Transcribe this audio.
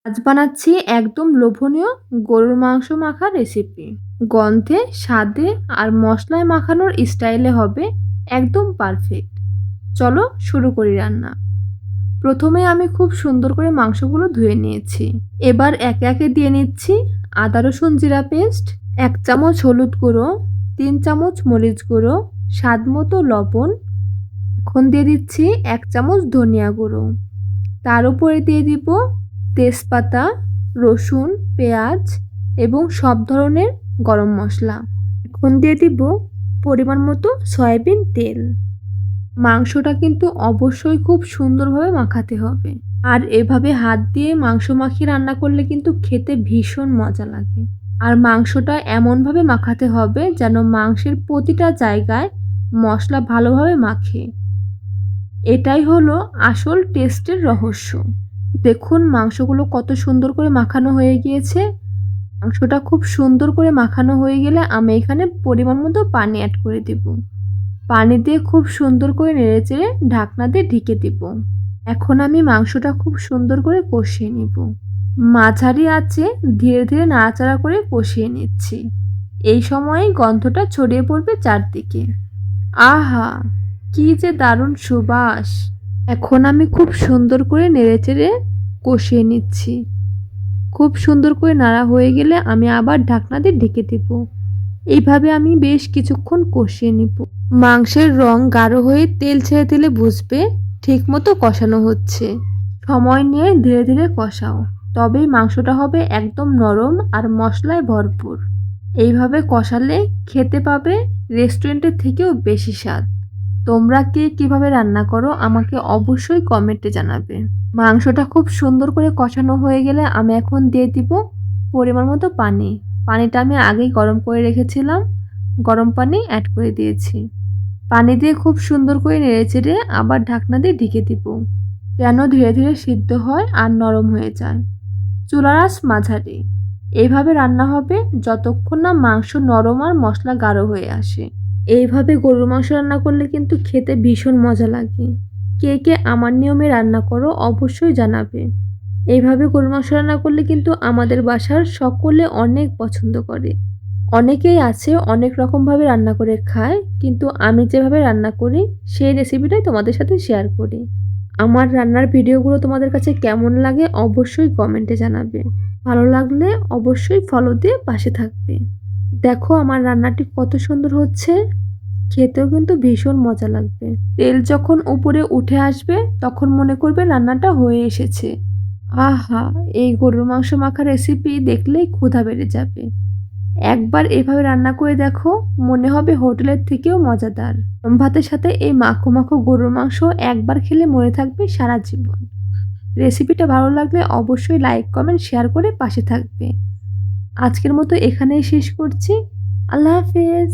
আজ বানাচ্ছি একদম লোভনীয় গরুর মাংস মাখা রেসিপি। গন্ধে, স্বাদে আর মশলায় মাখানোর স্টাইলে হবে একদম পারফেক্ট। চলো শুরু করি রান্না। প্রথমে আমি খুব সুন্দর করে মাংসগুলো ধুয়ে নিয়েছি। এবার একে একে দিয়ে নিচ্ছি আদা রসুন জিরা পেস্ট, 1 চামচ হলুদ গুঁড়ো, 3 চামচ মরিচ গুঁড়ো, স্বাদ মতো লবণ। এখন দিয়ে দিচ্ছি 1 চামচ ধনিয়া গুঁড়ো। তার উপরে দিয়ে দিব তেজপাতা, রসুন, পেঁয়াজ এবং সব ধরনের গরম মশলা। এখন দিয়ে দিব পরিমাণ মতো সয়াবিন তেল। মাংসটা কিন্তু অবশ্যই খুব সুন্দরভাবে মাখাতে হবে। আর এভাবে হাত দিয়ে মাংস মাখিয়ে রান্না করলে কিন্তু খেতে ভীষণ মজা লাগে। আর মাংসটা এমনভাবে মাখাতে হবে যেন মাংসের প্রতিটা জায়গায় মশলা ভালোভাবে মাখে। এটাই হলো আসল টেস্টের রহস্য। দেখুন মাংসগুলো কত সুন্দর করে মাখানো হয়ে গিয়েছে। মাংসটা খুব সুন্দর করে মাখানো হয়ে গেলে আমি এখানে পরিমাণ মতো পানি অ্যাড করে দেব। পানি দিয়ে খুব সুন্দর করে নেড়েচেড়ে ঢাকনা দিয়ে ঢেকে দেব। এখন আমি মাংসটা খুব সুন্দর করে কষিয়ে নেব। মাঝারি আঁচে ধীরে ধীরে নাড়াচাড়া করে কষিয়ে নিচ্ছি। এই সময়ে গন্ধটা ছড়িয়ে পড়বে চারদিকে। আহা, কি যে দারুণ সুবাস! এখন আমি খুব সুন্দর করে নেড়েচেড়ে কষিয়ে নিচ্ছি। খুব সুন্দর করে নাড়া হয়ে গেলে আমি আবার ঢাকনা দিয়ে ঢেকে দেব। এইভাবে আমি বেশ কিছুক্ষণ কষিয়ে নেব। মাংসের রং গাঢ় হয়ে তেল ছেড়ে দিলে বুঝবে ঠিকমতো কষানো হচ্ছে। সময় নিয়ে ধীরে ধীরে কষাও, তবেই মাংসটা হবে একদম নরম আর মশলায় ভরপুর। এইভাবে কষালে খেতে পাবে রেস্টুরেন্টের থেকেও বেশি স্বাদ। তোমরা কে কিভাবে রান্না করো আমাকে অবশ্যই কমেন্টে জানাবে। মাংসটা খুব সুন্দর করে কষানো হয়ে গেলে আমি এখন দিয়ে দিব পরিমাণ মতো পানি। পানিটা আমি আগেই গরম করে রেখেছিলাম। গরম পানি অ্যাড করে দিয়েছি। পানি দিয়ে খুব সুন্দর করে নেড়েচেড়ে আবার ঢাকনা দিয়ে ঢেকে দিব, যেন ধীরে ধীরে সিদ্ধ হয় আর নরম হয়ে যায়। চুলার আঁচ মাঝারি। এইভাবে রান্না হবে যতক্ষণ না মাংস নরম আর মশলা গাঢ় হয়ে আসে। এইভাবে গরুর মাংস রান্না করলে কিন্তু খেতে ভীষণ মজা লাগে। কে কে আমার নিয়মে রান্না করো অবশ্যই জানাবে। এইভাবে গরুর মাংস রান্না করলে কিন্তু আমাদের বাসার সকলে অনেক পছন্দ করে। অনেকেই আছে অনেক রকমভাবে রান্না করে খায়, কিন্তু আমি যেভাবে রান্না করি সেই রেসিপিটাই তোমাদের সাথে শেয়ার করি। আমার রান্নার ভিডিওগুলো তোমাদের কাছে কেমন লাগে অবশ্যই কমেন্টে জানাবে। ভালো লাগলে অবশ্যই ফলো দিয়ে পাশে থাকবে। দেখো আমার রান্নাটি কত সুন্দর হচ্ছে, খেতেও কিন্তু ভীষণ মজা লাগবে। তেল যখন উপরে উঠে আসবে তখন মনে করবে রান্নাটা হয়ে এসেছে। আহা, এই গরুর মাংস মাখা রেসিপি দেখলেই ক্ষুধা বেড়ে যাবে। একবার এভাবে রান্না করে দেখো, মনে হবে হোটেলের থেকেও মজাদার। গরম ভাতের সাথে এই মাখো মাখো গরুর মাংস একবার খেলে মনে থাকবে সারা জীবন। রেসিপিটা ভালো লাগলে অবশ্যই লাইক কমেন্ট শেয়ার করে পাশে থাকবে। আজকের মতো এখানেই শেষ করছি। আল্লাহ হাফেজ।